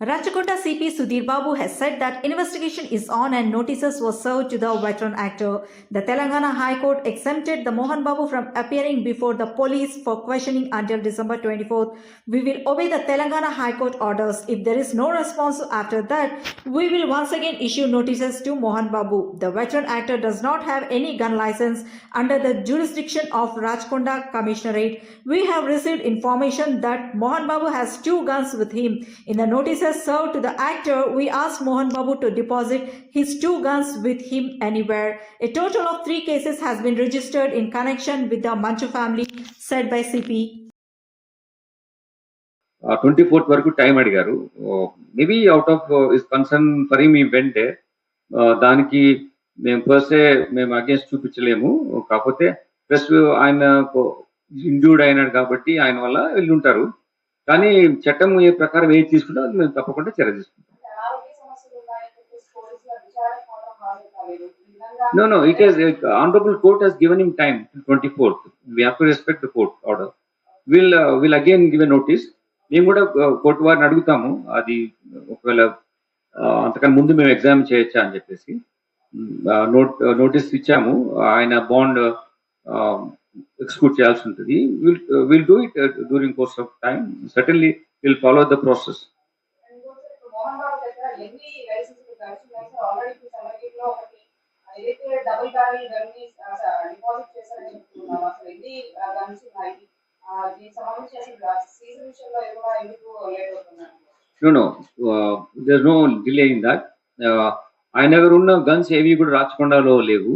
Ratchakonda CP Sudhir Babu has said that investigation is on and notices were served to the veteran actor. The Telangana High Court exempted the Mohan Babu from appearing before the police for questioning until December 24th. We will obey the Telangana High Court orders. If there is no response after that, we will once again issue notices to Mohan Babu. The veteran actor does not have any gun license under the jurisdiction of Ratchakonda Commissionerate. We have received information that Mohan Babu has 2 guns with him. In the notices served to the actor, we asked Mohan Babu to deposit his 2 guns with him anywhere. A total of 3 cases has been registered in connection with the Manchu family, said by CP. 24th వరకు time అడిగారు. Maybe out of is concern for him ఈ vent they. దానికి మేము per se మేము against చూపించలేము. కాకపోతే plus ఆయన injured అయినాడు కాబట్టి ఆయన వల్ల వెళ్ళి ఉంటారు. కానీ చట్టం ఏ ప్రకారం ఏది తీసుకుంటే అది మేము తప్పకుండా చర్య తీసుకుంటాం. No, it is honorable court has given him time till 24th. We have to respect the court order. We'll again give a notice. మేము కూడా కోర్టు వారిని అడుగుతాము, అది ఒకవేళ అంతకన్నా ముందు మేము ఎగ్జామ్ చేయొచ్చా అని చెప్పేసి. నోటీస్ ఇచ్చాము, ఆయన బాండ్ ఎక్స్క్యూట్ చేయాల్సి ఉంటుంది. Will do it during course of time. Certainly will follow the process. No, there's no delay in that. ఆయన దగ్గర ఉన్న గన్స్ ఏవి కూడా రాచకొండలో లేవు,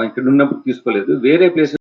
ఇక్కడ ఉన్నప్పుడు తీసుకోలేదు, వేరే ప్లేస్